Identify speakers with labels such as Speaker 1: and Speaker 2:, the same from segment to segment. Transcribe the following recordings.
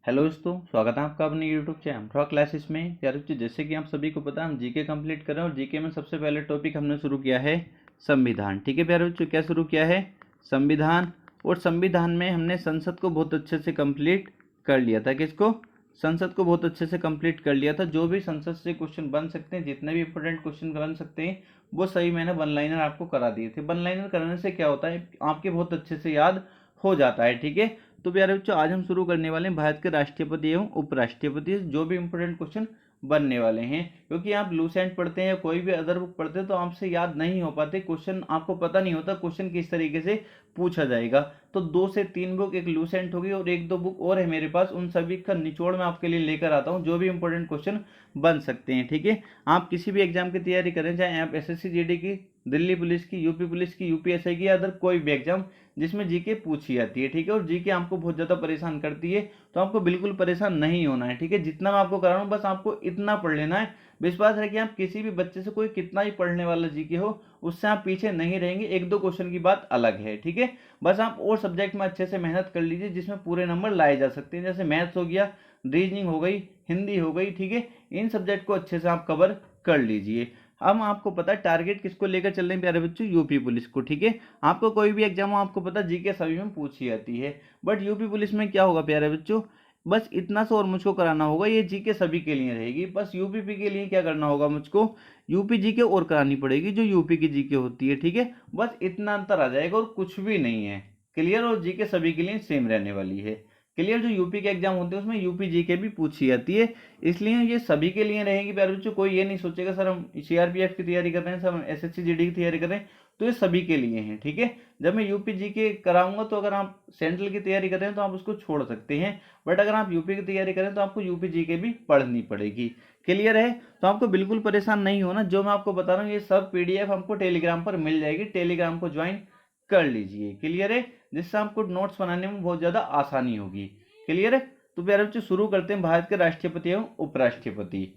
Speaker 1: Hello दोस्तों, स्वागत है आपका अपने यूट्यूब चैनल थॉट क्लासेस में। यार बच्चों, जैसे कि आप सभी को पता है, हम जीके कंप्लीट कर रहे हैं और जीके में सबसे पहले टॉपिक हमने शुरू किया है संविधान। ठीक है प्यारे बच्चों, क्या शुरू किया है? संविधान। और संविधान में हमने संसद को बहुत अच्छे से कंप्लीट कर लिया था। किसको? संसद को बहुत अच्छे से कंप्लीट कर लिया था। जो भी संसद से क्वेश्चन बन सकते हैं, जितने भी इंपॉर्टेंट क्वेश्चन बन सकते हैं, वो सही मैंने वन लाइनर आपको करा दिए थे। वन लाइनर कराने से क्या होता है, आपके बहुत अच्छे से याद हो जाता है। ठीक है, तो प्यारे बच्चों, आज हम शुरू करने वाले हैं भारत के राष्ट्रपति एवं उपराष्ट्रपति जो भी इंपॉर्टेंट क्वेश्चन बनने वाले हैं। क्योंकि आप लूसेंट पढ़ते हैं या कोई भी अदर बुक पढ़ते हैं तो आपसे याद नहीं हो पाते क्वेश्चन, आपको पता नहीं होता क्वेश्चन किस तरीके से पूछा जाएगा। तो 2 से 3 बुक, एक लूसेंट होगी और 1-2 बुक और है मेरे पास, उन सभी का निचोड़ मैं आपके लिए लेकर आता हूँ जो भी इंपॉर्टेंट क्वेश्चन बन सकते हैं। ठीक है, आप किसी भी एग्जाम की तैयारी करें, चाहे आप एसएससी जीडी की, दिल्ली पुलिस की, यूपी पुलिस की, यूपीएसआई की, या अदर कोई भी एग्जाम जिसमें जीके पूछी जाती है। ठीक है, और जीके आपको बहुत ज़्यादा परेशान करती है, तो आपको बिल्कुल परेशान नहीं होना है। ठीक है, जितना मैं आपको करा रहा हूँ बस आपको इतना पढ़ लेना है। विश्वास है कि आप किसी भी बच्चे से, कोई कितना ही पढ़ने वाला जीके हो, उससे आप पीछे नहीं रहेंगे। 1-2 क्वेश्चन की बात अलग है। ठीक है, बस आप और सब्जेक्ट में अच्छे से मेहनत कर लीजिए जिसमें पूरे नंबर लाए जा सकते हैं। जैसे मैथ्स हो गया, रीजनिंग हो गई, हिंदी हो गई। ठीक है, इन सब्जेक्ट को अच्छे से आप कवर कर लीजिए। हम आपको पता है टारगेट किसको लेकर चल रहे हैं प्यारे बच्चों? यूपी पुलिस को। ठीक है, आपको कोई भी एग्जाम हो, आपको पता जीके सभी में पूछी जाती है, बट यूपी पुलिस में क्या होगा प्यारे बच्चों? बस इतना सा और मुझको कराना होगा, ये जीके सभी के लिए रहेगी। बस यूपी के लिए क्या करना होगा मुझको? यूपी जीके और करानी पड़ेगी जो यूपी की जीके होती है। ठीक है, बस इतना अंतर आ जाएगा और कुछ भी नहीं है। क्लियर? और जीके सभी के लिए सेम रहने वाली है। क्लियर? जो यूपी के एग्जाम होते हैं उसमें यूपी जीके भी पूछी जाती है, इसलिए ये सभी के लिए रहेगी प्यारे बच्चों। कोई ये नहीं सोचेगा सर हम सीआरपीएफ की तैयारी कर रहे हैं, सर हम एसएससी जीडी की तैयारी कर रहे हैं, तो ये सभी के लिए हैं। ठीक है, जब मैं यूपी जीके कराऊंगा तो अगर आप सेंट्रल की तैयारी कर रहे हैं तो आप उसको छोड़ सकते हैं, बट अगर आप यूपी की तैयारी करें तो आपको यूपी जीके भी पढ़नी पड़ेगी। क्लियर है? तो आपको बिल्कुल परेशान नहीं होना। जो मैं आपको बता रहा हूँ ये सब पीडीएफ हमको टेलीग्राम पर मिल जाएगी, टेलीग्राम को ज्वाइन कर लीजिए। क्लियर है? जिससे आपको नोट्स बनाने में बहुत ज्यादा आसानी होगी। क्लियर है? तो प्यारे बच्चों, शुरू करते हैं भारत के राष्ट्रपति एवं उपराष्ट्रपति।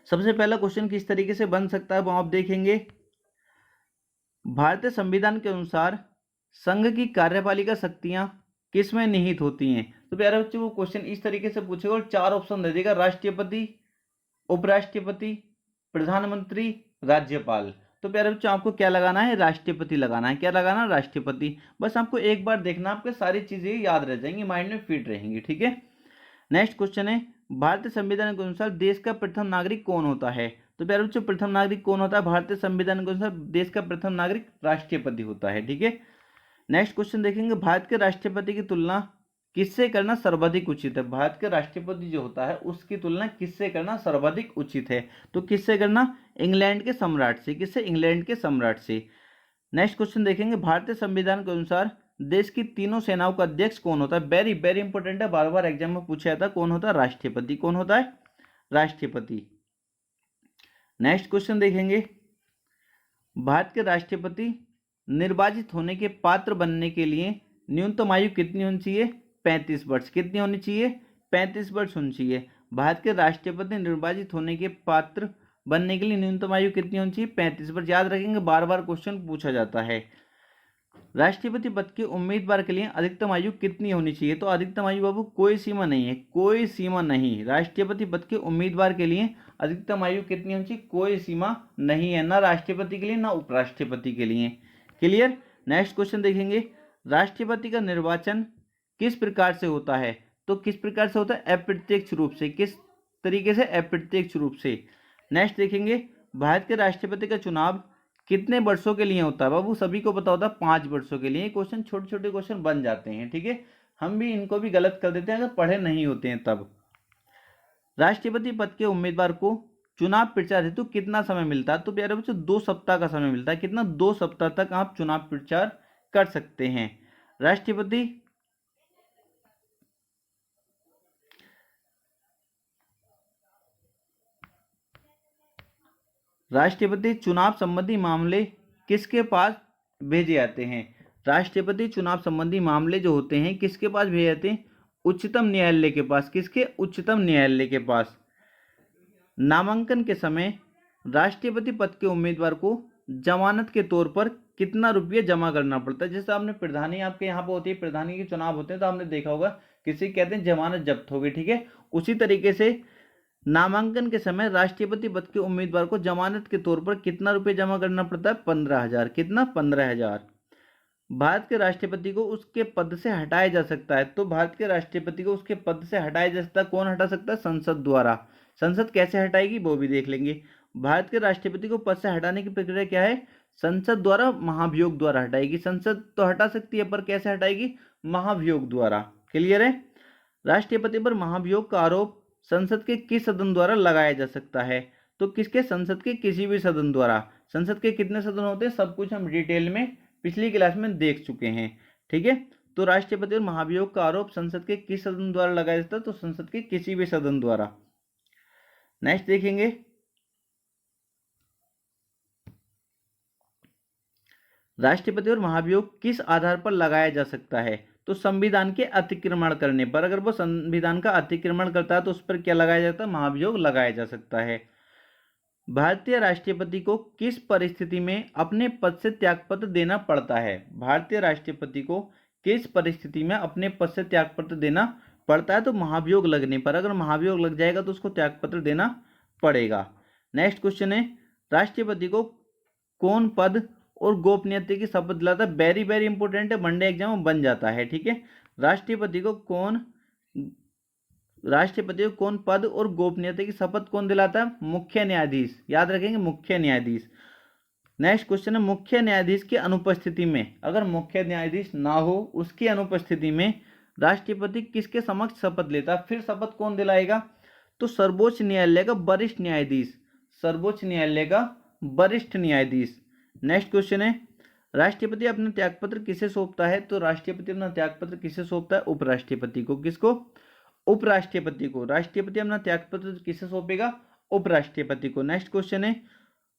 Speaker 1: सबसे पहला क्वेश्चन किस तरीके से बन सकता है वो आप देखेंगे। भारतीय संविधान के अनुसार संघ की कार्यपालिका शक्तियां किसमें निहित होती हैं? तो प्यारे बच्चों, वो क्वेश्चन इस तरीके से पूछेगा और 4 ऑप्शन दे देगा: राष्ट्रपति, उपराष्ट्रपति, प्रधानमंत्री, राज्यपाल। तो प्यारे बच्चों, आपको क्या लगाना है? राष्ट्रपति लगाना है। क्या लगाना? राष्ट्रपति। बस आपको एक बार देखना, आपके सारी चीजें याद रह जाएंगी, माइंड में फिट रहेंगी। ठीक है, नेक्स्ट क्वेश्चन है, भारतीय संविधान के अनुसार देश का प्रथम नागरिक कौन होता है? तो प्यारे बच्चों, प्रथम नागरिक कौन होता है? भारतीय संविधान के अनुसार देश का प्रथम नागरिक राष्ट्रपति होता है। ठीक है, नेक्स्ट क्वेश्चन देखेंगे, भारत के राष्ट्रपति की तुलना किससे करना सर्वाधिक उचित है? भारत के राष्ट्रपति जो होता है उसकी तुलना किससे करना सर्वाधिक उचित है? तो किससे करना? इंग्लैंड के सम्राट से। किससे? इंग्लैंड के सम्राट से। नेक्स्ट क्वेश्चन देखेंगे, भारतीय संविधान के अनुसार देश की तीनों सेनाओं का अध्यक्ष कौन होता है? वेरी वेरी इंपॉर्टेंट है, बार बार एग्जाम में पूछा जाता है। कौन होता है? राष्ट्रपति। कौन होता है? राष्ट्रपति। नेक्स्ट क्वेश्चन देखेंगे, भारत के राष्ट्रपति निर्वाचित होने के पात्र बनने के लिए न्यूनतम आयु कितनी होनी चाहिए? 35 वर्ष। कितनी होनी चाहिए? 35 वर्ष होनी चाहिए। भारत के राष्ट्रपति निर्वाचित होने के पात्र बनने के लिए न्यूनतम आयु कितनी होनी चाहिए? 35 वर्ष। याद रखेंगे, बार बार क्वेश्चन पूछा जाता है। राष्ट्रपति पद के उम्मीदवार के लिए अधिकतम आयु कितनी होनी चाहिए? तो अधिकतम आयु बाबू कोई सीमा नहीं है, कोई सीमा नहीं। राष्ट्रपति पद के उम्मीदवार के लिए अधिकतम आयु कितनी होनी चाहिए? कोई सीमा नहीं है, ना राष्ट्रपति के लिए ना उपराष्ट्रपति के लिए। क्लियर? नेक्स्ट क्वेश्चन देखेंगे, राष्ट्रपति का निर्वाचन किस प्रकार से होता है? तो किस प्रकार से होता है? अप्रत्यक्ष रूप से। किस तरीके से? अप्रत्यक्ष रूप से। नेक्स्ट देखेंगे, भारत के राष्ट्रपति का चुनाव कितने वर्षों के लिए होता है? बाबू सभी को पता होता है 5 वर्षों के लिए। क्वेश्चन छोटे छोटे क्वेश्चन बन जाते हैं। ठीक है, हम भी इनको भी गलत कर देते हैं अगर पढ़े नहीं होते हैं तब। राष्ट्रपति पद के उम्मीदवार को चुनाव प्रचार हेतु कितना समय मिलता है? तो प्यारे बच्चों, 2 सप्ताह का समय मिलता है। कितना? 2 सप्ताह तक आप चुनाव प्रचार कर सकते हैं। राष्ट्रपति चुनाव संबंधी मामले किसके पास भेजे जाते हैं? राष्ट्रपति चुनाव संबंधी मामले जो होते हैं किसके पास भेजे जाते हैं? उच्चतम न्यायालय के पास। किसके? उच्चतम न्यायालय के पास। नामांकन के समय राष्ट्रपति पद के उम्मीदवार को जमानत के तौर पर कितना रुपये जमा करना पड़ता है? जैसे आपने प्रधानी, आपके यहाँ पर होती है प्रधानी के चुनाव होते हैं तो आपने देखा होगा किसी कहते हैं जमानत जब्त हो गई, ठीक है। उसी तरीके से नामांकन के समय राष्ट्रपति पद के उम्मीदवार को जमानत के तौर पर कितना रुपये जमा करना पड़ता है? 15,000। कितना? 15,000। भारत के राष्ट्रपति को उसके पद से हटाया जा सकता है। तो भारत के राष्ट्रपति को उसके पद से हटाया जा सकता है। कौन हटा सकता है? संसद द्वारा। संसद कैसे हटाएगी वो भी देख लेंगे। भारत के राष्ट्रपति को पद से हटाने की प्रक्रिया क्या है? संसद द्वारा, महाभियोग द्वारा हटाएगी। संसद तो हटा सकती है पर कैसे हटाएगी? महाभियोग द्वारा। क्लियर है? राष्ट्रपति पर महाभियोग का आरोप संसद के किस सदन द्वारा लगाया जा सकता है? तो किसके? संसद के किसी भी सदन द्वारा। संसद के कितने सदन होते हैं? सब कुछ हम डिटेल में पिछली क्लास में देख चुके हैं, ठीक है। तो राष्ट्रपति और महाभियोग का आरोप संसद के किस सदन द्वारा लगाया जाता है? तो संसद के किसी भी सदन द्वारा। नेक्स्ट देखेंगे, राष्ट्रपति और महाभियोग किस आधार पर लगाया जा सकता है? तो संविधान के अतिक्रमण करने पर। अगर वो संविधान का अतिक्रमण करता है तो उस पर क्या लगाया जाता है? महाभियोग लगाया जा सकता है। भारतीय राष्ट्रपति को किस परिस्थिति में अपने पद से त्यागपत्र देना पड़ता है? भारतीय राष्ट्रपति को किस परिस्थिति में अपने पद से त्यागपत्र देना पड़ता है? तो महाभियोग लगने पर। अगर महाभियोग लग जाएगा तो उसको त्यागपत्र देना पड़ेगा। नेक्स्ट क्वेश्चन है, राष्ट्रपति को कौन पद और गोपनीयता की शपथ दिलाता है? वेरी वेरी इंपॉर्टेंट है, वनडे एग्जाम में बन जाता है, ठीक है। राष्ट्रपति को कौन पद और गोपनीयता की शपथ कौन दिलाता है? मुख्य न्यायाधीश। याद रखेंगे, मुख्य न्यायाधीश। नेक्स्ट क्वेश्चन है, मुख्य न्यायाधीश की अनुपस्थिति में, अगर मुख्य न्यायाधीश ना हो उसकी अनुपस्थिति में राष्ट्रपति किसके समक्ष शपथ लेता है? फिर शपथ कौन दिलाएगा? तो सर्वोच्च न्यायालय का वरिष्ठ न्यायाधीश। सर्वोच्च न्यायालय का वरिष्ठ न्यायाधीश। नेक्स्ट क्वेश्चन है, राष्ट्रपति अपना त्यागपत्र किसे सौंपता है? तो राष्ट्रपति अपना त्यागपत्र किसे सौंपता है? उपराष्ट्रपति को। किसको? उपराष्ट्रपति को। राष्ट्रपति अपना त्यागपत्र किसे सौंपेगा? उपराष्ट्रपति को। नेक्स्ट क्वेश्चन है,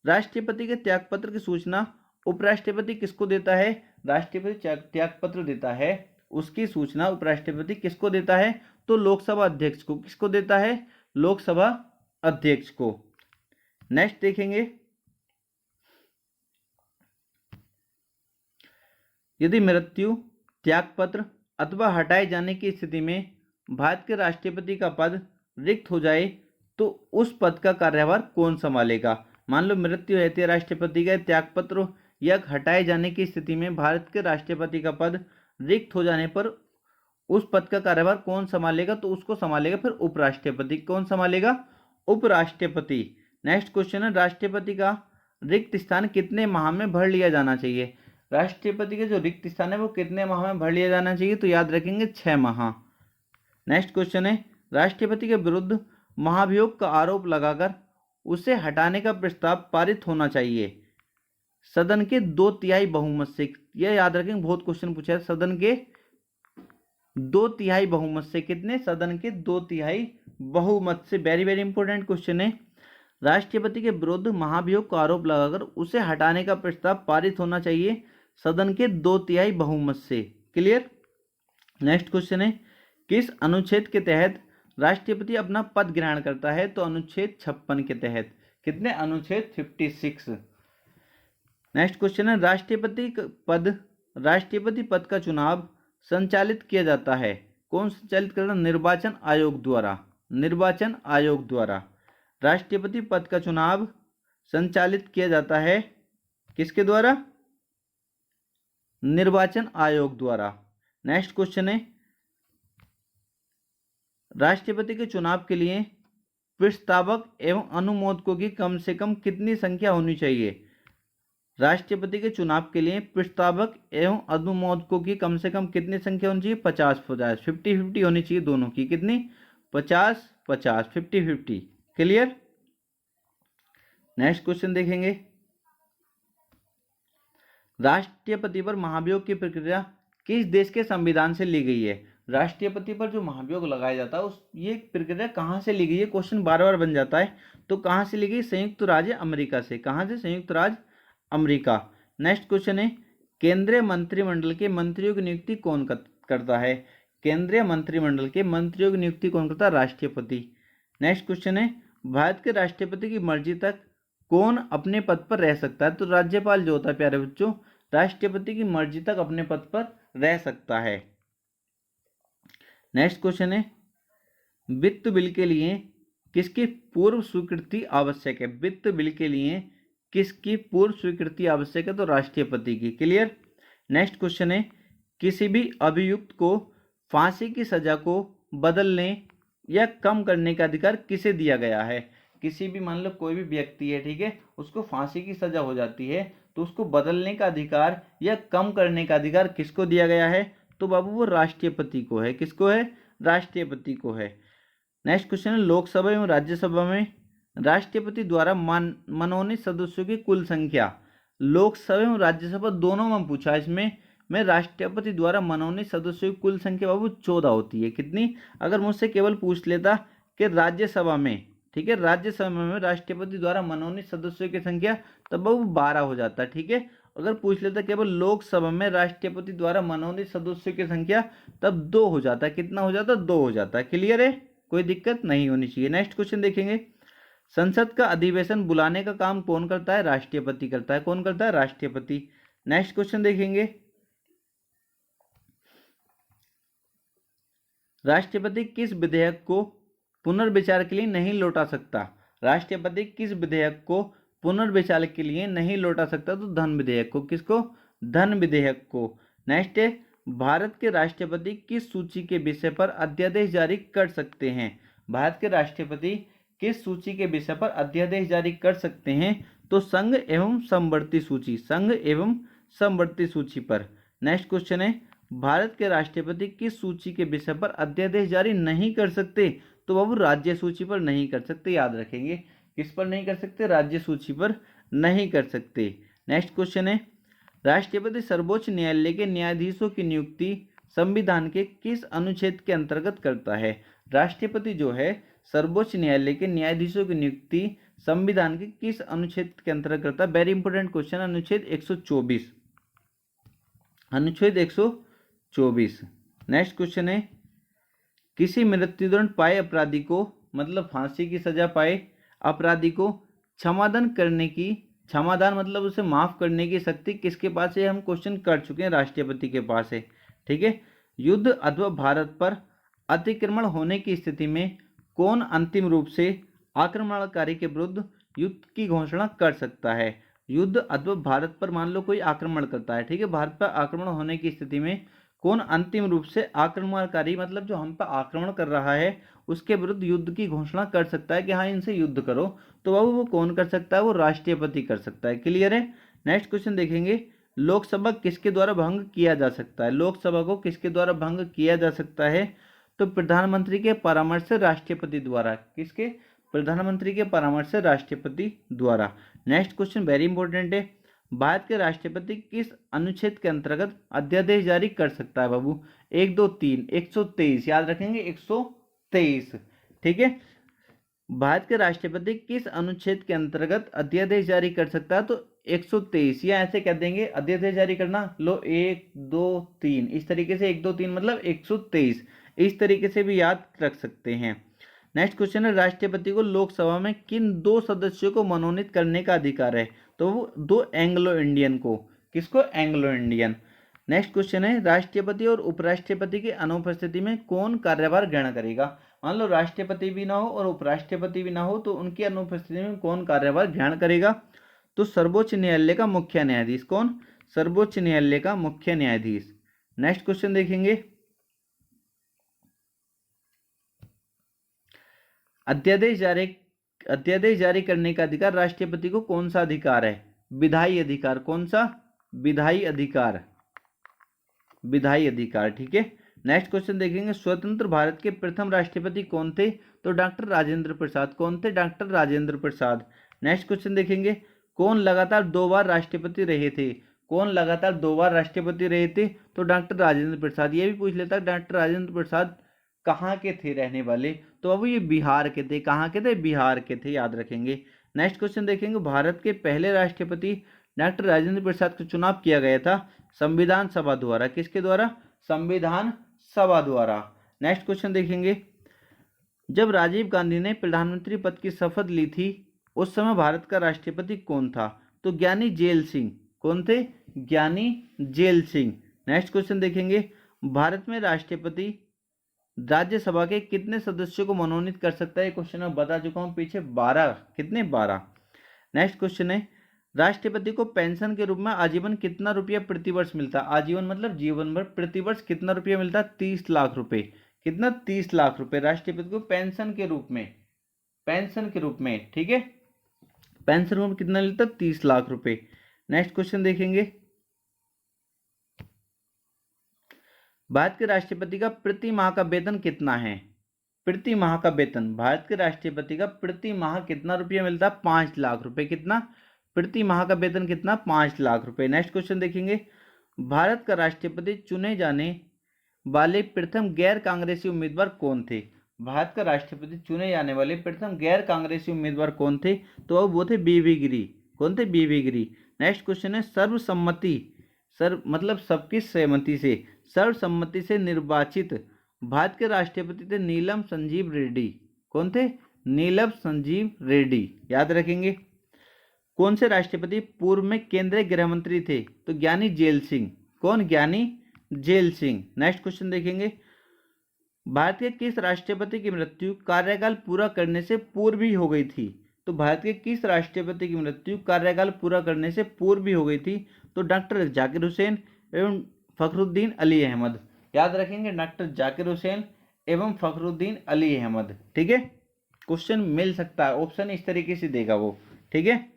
Speaker 1: राष्ट्रपति के त्यागपत्र की सूचना उपराष्ट्रपति किसको देता है? राष्ट्रपति त्यागपत्र देता है, उसकी सूचना उपराष्ट्रपति किसको देता है? तो लोकसभा अध्यक्ष को। किसको देता है? लोकसभा अध्यक्ष को। नेक्स्ट देखेंगे, यदि मृत्यु, त्यागपत्र अथवा हटाए जाने की स्थिति में भारत के राष्ट्रपति का पद रिक्त हो जाए तो उस पद का कार्यभार कौन संभालेगा? मान लो मृत्यु है राष्ट्रपति का, त्यागपत्र या हटाए जाने की स्थिति में भारत के राष्ट्रपति का पद रिक्त हो जाने पर उस पद का कार्यभार कौन संभालेगा? तो उसको संभालेगा फिर उपराष्ट्रपति। कौन संभालेगा? उपराष्ट्रपति। नेक्स्ट क्वेश्चन है, राष्ट्रपति का रिक्त स्थान कितने माह में भर लिया जाना चाहिए? राष्ट्रपति का जो रिक्त स्थान है वो कितने माह में भर लिया जाना चाहिए? तो याद रखेंगे 6 माह। नेक्स्ट क्वेश्चन है, राष्ट्रपति के विरुद्ध महाभियोग का आरोप लगाकर उसे हटाने का प्रस्ताव पारित होना चाहिए सदन के 2/3 बहुमत से। यह याद रखेंगे, बहुत क्वेश्चन पूछा है। सदन के 2/3 बहुमत से। कितने? सदन के 2/3 बहुमत से। वेरी वेरी इंपॉर्टेंट क्वेश्चन है। राष्ट्रपति के विरुद्ध महाभियोग का आरोप लगाकर उसे हटाने का प्रस्ताव पारित होना चाहिए सदन के 2/3 बहुमत से। क्लियर? नेक्स्ट क्वेश्चन है, किस अनुच्छेद के तहत राष्ट्रपति अपना पद ग्रहण करता है? तो अनुच्छेद 56 के तहत। कितने? अनुच्छेद 56। नेक्स्ट क्वेश्चन है, राष्ट्रपति पद का चुनाव संचालित किया जाता है। कौन संचालित करता है? निर्वाचन आयोग द्वारा। निर्वाचन आयोग द्वारा राष्ट्रपति पद का चुनाव संचालित किया जाता है। किसके द्वारा? निर्वाचन आयोग द्वारा। नेक्स्ट क्वेश्चन है, राष्ट्रपति के चुनाव के लिए प्रस्तावक एवं अनुमोदकों की कम से कम कितनी संख्या होनी चाहिए? राष्ट्रपति के चुनाव के लिए प्रस्तावक एवं अनुमोदकों की कम से कम कितनी संख्या होनी चाहिए? 50-50, 50-50 होनी चाहिए दोनों की। कितनी? 50-50, 50-50। क्लियर? नेक्स्ट क्वेश्चन देखेंगे, राष्ट्रपति पर महाभियोग की प्रक्रिया किस देश के संविधान से ली गई है? राष्ट्रपति पर जो महाभियोग लगाया जाता है ये प्रक्रिया कहाँ से ली गई है? क्वेश्चन बार बार बन जाता है। तो कहाँ से ली गई? संयुक्त राज्य अमेरिका से। कहाँ से? संयुक्त राज्य अमेरिका। नेक्स्ट क्वेश्चन है, केंद्रीय मंत्रिमंडल के मंत्रियों की नियुक्ति कौन करता है? केंद्रीय मंत्रिमंडल के मंत्रियों की नियुक्ति कौन करता है? राष्ट्रपति। नेक्स्ट क्वेश्चन है, भारत के राष्ट्रपति की मर्जी तक कौन अपने पद पर रह सकता है? तो राज्यपाल जो होता है प्यारे बच्चों, राष्ट्रपति की मर्जी तक अपने पद पर रह सकता है। नेक्स्ट क्वेश्चन है वित्त बिल के लिए किसकी पूर्व स्वीकृति आवश्यक है। वित्त बिल के लिए किसकी पूर्व स्वीकृति आवश्यक है, तो राष्ट्रपति की। क्लियर। नेक्स्ट क्वेश्चन है किसी भी अभियुक्त को फांसी की सजा को बदलने या कम करने का अधिकार किसे दिया गया है। किसी भी मान लो कोई भी व्यक्ति है, ठीक है, उसको फांसी की सजा हो जाती है तो उसको बदलने का अधिकार या कम करने का अधिकार किसको दिया गया है, तो बाबू वो राष्ट्रपति को है। किसको है, राष्ट्रपति को है। नेक्स्ट क्वेश्चन है लोकसभा एवं राज्यसभा में राष्ट्रपति द्वारा मनोनीत सदस्यों की कुल संख्या। लोकसभा एवं राज्यसभा दोनों में पूछा इसमें राष्ट्रपति द्वारा मनोनीत सदस्यों की कुल संख्या बाबू 14 होती है। कितनी, अगर मुझसे केवल पूछ लेता कि राज्यसभा में, ठीक है, राज्यसभा में राष्ट्रपति द्वारा मनोनीत सदस्यों की संख्या, तब बाबू 12 हो जाता। ठीक है, अगर पूछ लेता केवल लोकसभा में राष्ट्रपति द्वारा मनोनीत सदस्यों की संख्या, तब 2 हो जाता। कितना हो जाता, 2 हो जाता। क्लियर है, कोई दिक्कत नहीं होनी चाहिए। नेक्स्ट क्वेश्चन देखेंगे संसद का अधिवेशन बुलाने का काम कौन करता है, राष्ट्रपति करता है। कौन करता है, राष्ट्रपति। नेक्स्ट क्वेश्चन देखेंगे राष्ट्रपति किस विधेयक को पुनर्विचार के लिए नहीं लौटा सकता। राष्ट्रपति किस विधेयक को पुनर्विचार के लिए नहीं लौटा सकता, तो धन विधेयक को। किसको, धन विधेयक को। नेक्स्ट है भारत के राष्ट्रपति किस सूची के विषय पर अध्यादेश जारी कर सकते हैं। भारत के राष्ट्रपति किस सूची के विषय पर अध्यादेश जारी कर सकते हैं, तो संघ एवं समवर्ती सूची, संघ एवं समवर्ती सूची पर। नेक्स्ट क्वेश्चन है भारत के राष्ट्रपति किस सूची के विषय पर अध्यादेश जारी नहीं कर सकते, तो बाबू राज्य सूची पर नहीं कर सकते। याद रखेंगे, किस पर नहीं कर सकते, राज्य सूची पर नहीं कर सकते। नेक्स्ट क्वेश्चन है राष्ट्रपति सर्वोच्च न्यायालय के न्यायाधीशों की नियुक्ति संविधान के किस अनुच्छेद के अंतर्गत करता है। राष्ट्रपति जो है सर्वोच्च न्यायालय के न्यायाधीशों की नियुक्ति संविधान के किस अनुच्छेद के अंतर्गत करता है। वेरी इंपोर्टेंट क्वेश्चन, अनुच्छेद 124, अनुच्छेद 124। नेक्स्ट क्वेश्चन है किसी मृत्युदंड पाए अपराधी को, मतलब फांसी की सजा पाए अपराधी को क्षमादान करने की, क्षमादान मतलब उसे माफ करने की शक्ति किसके पास है, हम क्वेश्चन कर चुके हैं, राष्ट्रपति के पास है। ठीक है, युद्ध अथवा भारत पर अतिक्रमण होने की स्थिति में कौन अंतिम रूप से आक्रमणकारी के विरुद्ध युद्ध की घोषणा कर सकता है। युद्ध अथवा भारत पर मान लो कोई आक्रमण करता है, ठीक है, भारत पर आक्रमण होने की स्थिति में कौन अंतिम रूप से आक्रमणकारी, मतलब जो हम पर आक्रमण कर रहा है उसके विरुद्ध युद्ध की घोषणा कर सकता है कि हाँ इनसे युद्ध करो, तो बाबू वो कौन कर सकता है, वो राष्ट्रपति कर सकता है। क्लियर है। नेक्स्ट क्वेश्चन देखेंगे लोकसभा किसके द्वारा भंग किया जा सकता है। लोकसभा को किसके द्वारा भंग किया जा सकता है, तो प्रधानमंत्री के परामर्श से राष्ट्रपति द्वारा। किसके, प्रधानमंत्री के परामर्श से राष्ट्रपति द्वारा। नेक्स्ट क्वेश्चन वेरी इंपॉर्टेंट है भारत के राष्ट्रपति किस अनुच्छेद के अंतर्गत अध्यादेश जारी कर सकता है बाबू। 1, 2, 3, 123, याद रखेंगे 123। ठीक है, भारत के राष्ट्रपति किस अनुच्छेद के अंतर्गत अध्यादेश जारी कर सकता है, तो 123, या ऐसे कह देंगे अध्यादेश जारी करना, लो 1, 2, 3, इस तरीके से 1, 2, 3 मतलब 123, इस तरीके से भी याद रख सकते हैं। नेक्स्ट क्वेश्चन है राष्ट्रपति को लोकसभा में किन 2 सदस्यों को मनोनीत करने का अधिकार है, तो वो 2 एंग्लो इंडियन को। किसको, एंग्लो इंडियन। नेक्स्ट क्वेश्चन है राष्ट्रपति और उपराष्ट्रपति की अनुपस्थिति में कौन कार्यभार ग्रहण करेगा। मान लो राष्ट्रपति भी ना हो और उपराष्ट्रपति भी ना हो, तो उनकी अनुपस्थिति में कौन कार्यभार ग्रहण करेगा, तो सर्वोच्च न्यायालय का मुख्य न्यायाधीश। कौन, सर्वोच्च न्यायालय का मुख्य न्यायाधीश। नेक्स्ट क्वेश्चन देखेंगे अध्यादेश जारी करने का अधिकार राष्ट्रपति को कौन सा अधिकार है, विधायी अधिकार। कौन सा, विधायी अधिकार, विधायी अधिकार। ठीक है, नेक्स्ट क्वेश्चन देखेंगे स्वतंत्र भारत के प्रथम राष्ट्रपति कौन थे, तो डॉक्टर राजेंद्र प्रसाद। कौन थे, doctor Rajendra Prasad. Next question देखेंगे कौन लगातार 2 बार राष्ट्रपति रहे थे। कौन लगातार 2 बार राष्ट्रपति रहे थे, तो डॉक्टर राजेंद्र प्रसाद। ये भी पूछ लेता डॉक्टर राजेंद्र प्रसाद कहाँ के थे रहने वाले, तो अब ये बिहार के थे। कहाँ के थे, बिहार के थे, याद रखेंगे। नेक्स्ट क्वेश्चन देखेंगे भारत के पहले राष्ट्रपति डॉक्टर राजेंद्र प्रसाद का चुनाव किया गया था संविधान सभा द्वारा। किसके द्वारा, संविधान सभा द्वारा। नेक्स्ट क्वेश्चन देखेंगे जब राजीव गांधी ने प्रधानमंत्री पद की शपथ ली थी उस समय भारत का राष्ट्रपति कौन था, तो ज्ञानी जेल सिंह। कौन थे, ज्ञानी जेल सिंह। नेक्स्ट क्वेश्चन देखेंगे भारत में राष्ट्रपति राज्यसभा के कितने सदस्यों को मनोनीत कर सकता है? ये क्वेश्चन मैं बता चुका हूँ पीछे, 12। कितने? 12। नेक्स्ट क्वेश्चन है, राष्ट्रपति को पेंशन के रूप में आजीवन कितना रुपया प्रति वर्ष मिलता है? आजीवन मतलब जीवन भर, प्रति वर्ष कितना रुपया मिलता है? 30 लाख रुपए। कितना? 30 लाख रुपए राष्ट्रपति को पेंशन के रूप में, पेंशन के रूप में, ठीक है, पेंशन में कितना मिलता है? 30 लाख रुपए। नेक्स्ट क्वेश्चन देखेंगे, भारत के राष्ट्रपति का प्रति माह का वेतन कितना है? प्रति माह का वेतन भारत के राष्ट्रपति का प्रति माह कितना रुपया मिलता है? 5 लाख रुपए। कितना? प्रति माह का वेतन कितना? 5 लाख रुपए। नेक्स्ट क्वेश्चन देखेंगे, भारत का राष्ट्रपति चुने जाने वाले प्रथम गैर कांग्रेसी उम्मीदवार कौन थे? भारत का राष्ट्रपति चुने जाने वाले प्रथम गैर कांग्रेसी उम्मीदवार कौन थे? तो वो थे बीवी गिरी। कौन थे? बीवी गिरी। नेक्स्ट क्वेश्चन है, सर्वसम्मति, मतलब सबकी सहमति से, सर्वसम्मति से निर्वाचित भारत के राष्ट्रपति थे नीलम संजीव रेड्डी। कौन थे? नीलम संजीव रेड्डी। याद रखेंगे। कौन से राष्ट्रपति पूर्व में केंद्रीय गृह मंत्री थे? तो ज्ञानी जेल सिंह। कौन? ज्ञानी जेल सिंह। नेक्स्ट क्वेश्चन देखेंगे, भारत के किस राष्ट्रपति की मृत्यु कार्यकाल पूरा करने से पूर्व ही हो गई थी? तो भारत के किस राष्ट्रपति की मृत्यु कार्यकाल पूरा करने से पूर्व ही हो गई थी? तो डॉक्टर जाकिर हुसैन एवं फखरुद्दीन अली अहमद। याद रखेंगे, डॉक्टर जाकिर हुसैन एवं फखरुद्दीन अली अहमद। ठीक है, क्वेश्चन मिल सकता है, ऑप्शन इस तरीके से देगा वो। ठीक है,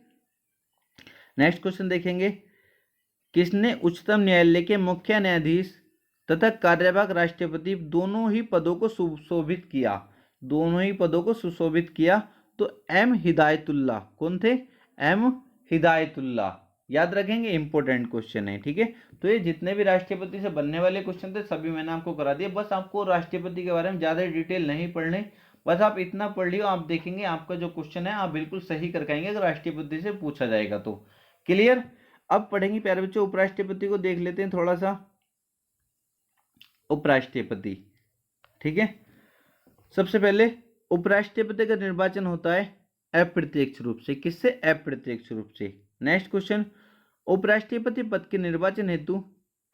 Speaker 1: नेक्स्ट क्वेश्चन देखेंगे, किसने उच्चतम न्यायालय के मुख्य न्यायाधीश तथा कार्यवाहक राष्ट्रपति दोनों ही पदों को सुशोभित किया? दोनों ही पदों को सुशोभित किया। तो एम हिदायतुल्लाह। कौन थे? एम हिदायतुल्लाह। याद रखेंगे, इंपॉर्टेंट क्वेश्चन है। ठीक है, तो ये जितने भी राष्ट्रपति से बनने वाले क्वेश्चन थे सभी मैंने आपको करा दिए। बस आपको राष्ट्रपति के बारे में ज्यादा डिटेल नहीं पढ़ने, बस आप इतना पढ़ लियो। आप देखेंगे आपका जो क्वेश्चन है आप बिल्कुल सही कर पाएंगे अगर राष्ट्रपति से पूछा जाएगा तो। क्लियर? अब पढ़ेंगे प्यारे बच्चों, उपराष्ट्रपति को देख लेते हैं थोड़ा सा। उपराष्ट्रपति, ठीक है, सबसे पहले उपराष्ट्रपति का निर्वाचन होता है अप्रत्यक्ष रूप से। किससे? अप्रत्यक्ष रूप से। नेक्स्ट क्वेश्चन, उपराष्ट्रपति पद के निर्वाचन हेतु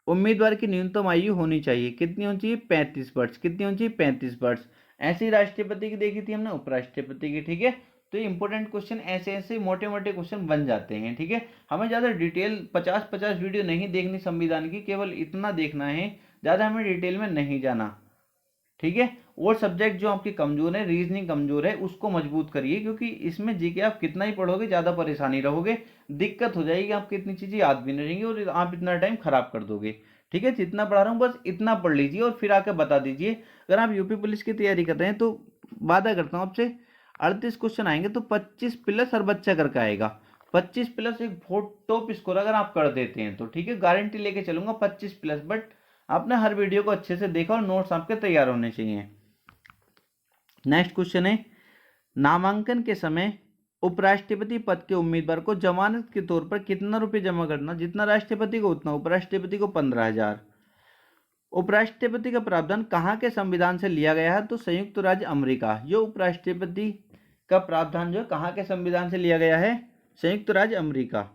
Speaker 1: उम्मीदवार की न्यूनतम आयु होनी चाहिए। कितनी होनी चाहिए? 35 वर्ष। कितनी होनी चाहिए? 35 वर्ष। ऐसी राष्ट्रपति की देखी थी हमने, उपराष्ट्रपति की। ठीक है, तो ये इंपॉर्टेंट क्वेश्चन ऐसे ऐसे मोटे मोटे क्वेश्चन बन जाते हैं। ठीक है, हमें ज़्यादा डिटेल 50-50 वीडियो नहीं देखनी संविधान की, केवल इतना देखना है, ज़्यादा हमें डिटेल में नहीं जाना। ठीक है, और सब्जेक्ट जो आपकी कमजोर है, रीजनिंग कमजोर है, उसको मजबूत करिए, क्योंकि इसमें जीके आप कितना ही पढ़ोगे ज़्यादा परेशानी रहोगे, दिक्कत हो जाएगी, आपकी इतनी चीज़ें याद भी नहीं रहेंगी और आप इतना टाइम खराब कर दोगे। ठीक है, जितना पढ़ा रहा हूँ बस इतना पढ़ लीजिए और फिर आकर बता दीजिए। अगर आप यूपी पुलिस की तैयारी कर रहे हैं तो वादा करता हूँ आपसे, 38 क्वेश्चन आएंगे तो 25 प्लस हर बच्चा करके आएगा। 25 प्लस एक बहुत टॉप स्कोर अगर आप कर देते हैं तो। ठीक है, गारंटी लेके चलूंगा 25 प्लस। बट आपने हर वीडियो को अच्छे से देखा और नोट्स आपके तैयार होने चाहिए। नेक्स्ट क्वेश्चन है, नामांकन के समय उपराष्ट्रपति पद के उम्मीदवार को जमानत के तौर पर कितना रुपए जमा करना? जितना राष्ट्रपति को उतना उपराष्ट्रपति को 15,000। उपराष्ट्रपति का प्रावधान कहाँ के संविधान से लिया गया है? तो संयुक्त राज्य अमेरिका। ये उपराष्ट्रपति का प्रावधान जो कहाँ के संविधान से लिया गया है? संयुक्त राज्य अमेरिका।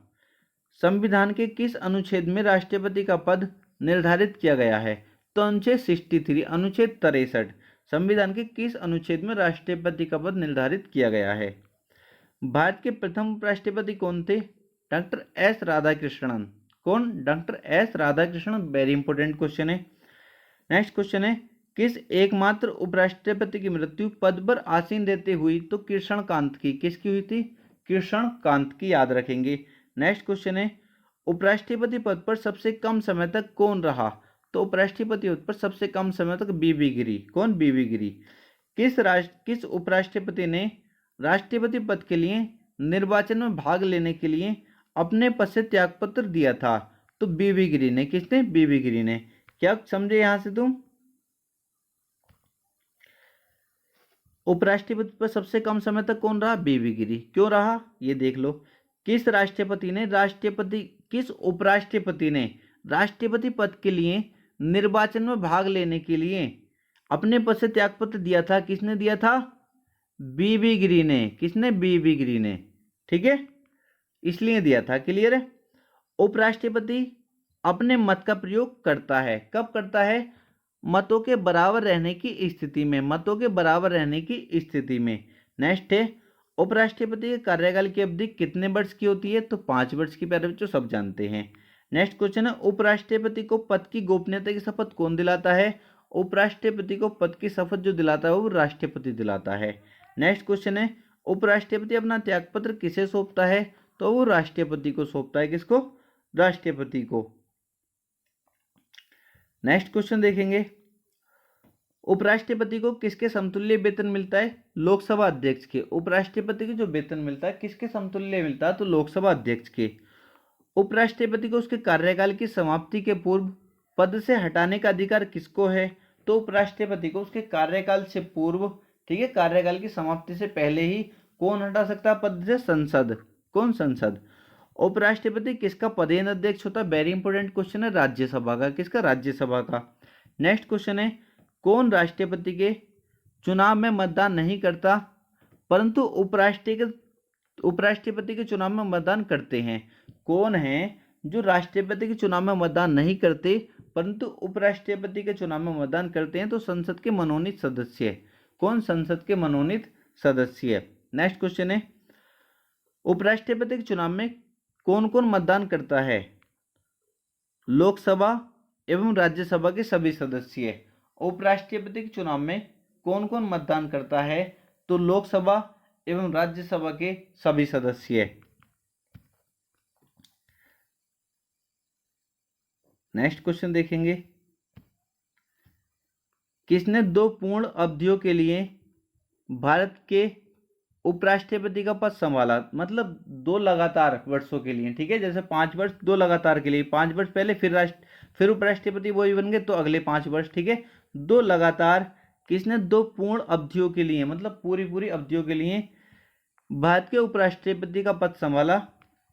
Speaker 1: संविधान के किस अनुच्छेद में राष्ट्रपति का पद निर्धारित किया गया है? तो अनुच्छेद 63, अनुच्छेद 63। संविधान के किस अनुच्छेद में राष्ट्रपति का पद निर्धारित किया गया है? भारत के प्रथम उपराष्ट्रपति कौन थे? Doctor S Radhakrishnan. कौन? Doctor S Radhakrishnan. Very important question है। नेक्स्ट क्वेश्चन है, किस एकमात्र उपराष्ट्रपति की मृत्यु पद पर आसीन रहते हुई? तो कृष्ण कांत की। किसकी हुई थी? कृष्ण कांत की। याद रखेंगे। नेक्स्ट क्वेश्चन है, उपराष्ट्रपति पद पर सबसे कम समय तक कौन रहा? तो उपराष्ट्रपति पद पर सबसे कम समय तक बीवी गिरी। कौन? बीवी गिरी। किस उपराष्ट्रपति ने राष्ट्रपति पद के लिए निर्वाचन में भाग लेने के लिए अपने पद से त्यागपत्र दिया था? तो बीवी गिरी ने। किसने? बीवी गिरी ने। क्या समझे यहां से तुम? उपराष्ट्रपति पर सबसे कम समय तक कौन रहा? बीवी गिरी। क्यों रहा ये देख लो। किस उपराष्ट्रपति ने राष्ट्रपति पद के लिए निर्वाचन में भाग लेने के लिए अपने पद से त्यागपत्र दिया था? किसने दिया था? बीवी गिरी ने। किसने? बीवी गिरी ने। ठीक है, इसलिए दिया था। क्लियर है? उपराष्ट्रपति अपने मत का प्रयोग करता है। कब करता है? मतों के बराबर रहने की स्थिति में, मतों के बराबर रहने की स्थिति में। नेक्स्ट है उपराष्ट्रपति के कार्यकाल की अवधि कितने वर्ष की होती है? तो 5 वर्ष की, प्यारे बच्चों सब जानते हैं। नेक्स्ट क्वेश्चन है उपराष्ट्रपति को पद की गोपनीयता की शपथ कौन दिलाता है? उपराष्ट्रपति को पद की शपथ जो दिलाता है वो राष्ट्रपति दिलाता है। नेक्स्ट क्वेश्चन है उपराष्ट्रपति अपना त्यागपत्र किसे सौंपता है? तो वो राष्ट्रपति को सौंपता है। किसको? राष्ट्रपति को। नेक्स्ट क्वेश्चन देखेंगे उपराष्ट्रपति को किसके समतुल्य वेतन मिलता है? लोकसभा अध्यक्ष के। उपराष्ट्रपति को जो वेतन मिलता है किसके समतुल्य मिलता है? तो लोकसभा अध्यक्ष के। उपराष्ट्रपति को उसके कार्यकाल की समाप्ति के पूर्व पद से हटाने का अधिकार किसको है? तो उपराष्ट्रपति को उसके कार्यकाल से पूर्व, ठीक है, कार्यकाल की समाप्ति से पहले ही कौन हटा सकता है पद से? संसद। कौन? संसद। उपराष्ट्रपति किसका पदेन अध्यक्ष होता है? वेरी इंपॉर्टेंट क्वेश्चन है, राज्यसभा का। किसका? राज्यसभा का। नेक्स्ट क्वेश्चन है कौन राष्ट्रपति के चुनाव में मतदान नहीं करता परंतु उपराष्ट्रपति के चुनाव में मतदान करते हैं? कौन है जो राष्ट्रपति के चुनाव में मतदान नहीं करते परंतु उपराष्ट्रपति के चुनाव में मतदान करते हैं? तो संसद के मनोनीत सदस्य। कौन? संसद के मनोनीत सदस्य। नेक्स्ट क्वेश्चन है उपराष्ट्रपति के चुनाव में कौन कौन मतदान करता है? लोकसभा एवं राज्यसभा के सभी सदस्य। उपराष्ट्रपति के चुनाव में कौन कौन मतदान करता है? तो लोकसभा एवं राज्यसभा के सभी सदस्य। नेक्स्ट क्वेश्चन देखेंगे किसने 2 पूर्ण अवधियों के लिए भारत के उपराष्ट्रपति का पद संभाला? मतलब 2 लगातार वर्षों के लिए, ठीक है, जैसे 5 वर्ष 2 लगातार के लिए, 5 वर्ष पहले फिर उपराष्ट्रपति वही बन गए तो अगले 5 वर्ष, ठीक है, 2 लगातार। किसने 2 पूर्ण अवधियों के लिए, मतलब पूरी अवधियों के लिए भारत के उपराष्ट्रपति का पद संभाला?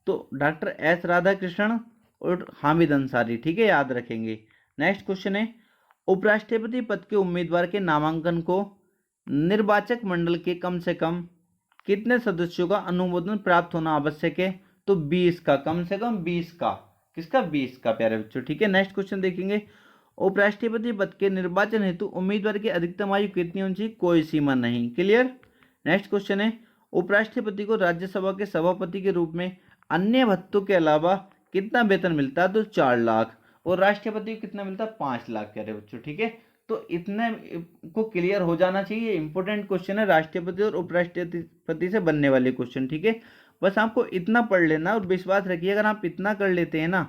Speaker 1: तो डॉक्टर एस राधाकृष्णन और हामिद अंसारी, ठीक है, याद रखेंगे। नेक्स्ट क्वेश्चन है उपराष्ट्रपति पद के उम्मीदवार के नामांकन को निर्वाचक मंडल के कम से कम कितने सदस्यों का अनुमोदन प्राप्त होना आवश्यक है? तो 20 का, कम से कम 20 का। किसका? 20 का, प्यारे बच्चों, ठीक है। नेक्स्ट क्वेश्चन देखेंगे उपराष्ट्रपति पद के निर्वाचन हेतु उम्मीदवार की अधिकतम आयु कितनी होनी चाहिए? कोई सीमा नहीं। क्लियर। नेक्स्ट क्वेश्चन है उपराष्ट्रपति को राज्यसभा के सभापति के रूप में अन्य भत्तों के अलावा कितना वेतन मिलता है? तो 4 लाख। और राष्ट्रपति को कितना मिलता है? 5 लाख, प्यारे बच्चों, ठीक है। तो इतने को क्लियर हो जाना चाहिए। इंपॉर्टेंट क्वेश्चन है, राष्ट्रपति और उपराष्ट्रपति से बनने वाले क्वेश्चन, ठीक है। बस आपको इतना पढ़ लेना और विश्वास रखिए अगर आप इतना कर लेते हैं ना,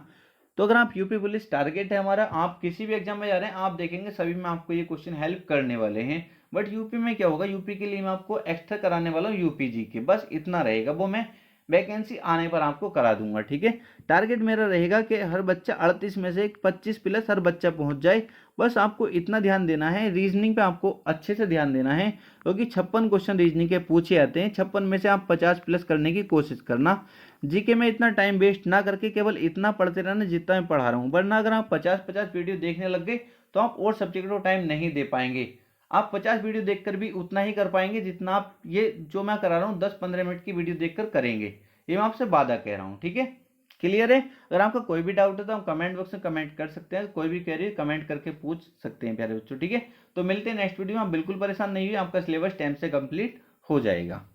Speaker 1: तो अगर आप यूपी पुलिस टारगेट है हमारा, आप किसी भी एग्जाम में जा रहे हैं, आप देखेंगे सभी में आपको ये क्वेश्चन हेल्प करने वाले हैं। बट यूपी में क्या होगा, यूपी के लिए मैं आपको एक्स्ट्रा कराने वाला हूँ यूपी जी के, बस इतना रहेगा, वो मैं वैकेंसी आने पर आपको करा दूंगा, ठीक है। टारगेट मेरा रहेगा कि हर बच्चा 38 में से 25 प्लस हर बच्चा पहुंच जाए। बस आपको इतना ध्यान देना है, रीजनिंग पे आपको अच्छे से ध्यान देना है, क्योंकि 56 क्वेश्चन रीजनिंग के पूछे आते हैं। 56 में से आप 50 प्लस करने की कोशिश करना। जीके में इतना टाइम वेस्ट ना करके केवल इतना पढ़ते रहना जितना मैं पढ़ा रहा हूँ, वरना अगर आप 50 वीडियो देखने लग गए तो आप और सब्जेक्ट को टाइम नहीं दे पाएंगे। आप 50 वीडियो देखकर भी उतना ही कर पाएंगे जितना आप ये जो मैं करा रहा हूँ 10-15 मिनट की वीडियो देखकर करेंगे। ये मैं आपसे वादा कह रहा हूँ, ठीक है। क्लियर है। अगर आपका कोई भी डाउट है तो हम कमेंट बॉक्स में कमेंट कर सकते हैं, कोई भी क्वेरी कमेंट करके पूछ सकते हैं प्यारे बच्चों, ठीक है। तो मिलते हैं नेक्स्ट वीडियो में। आप बिल्कुल परेशान नहीं हुई, आपका सिलेबस टाइम से कंप्लीट हो जाएगा।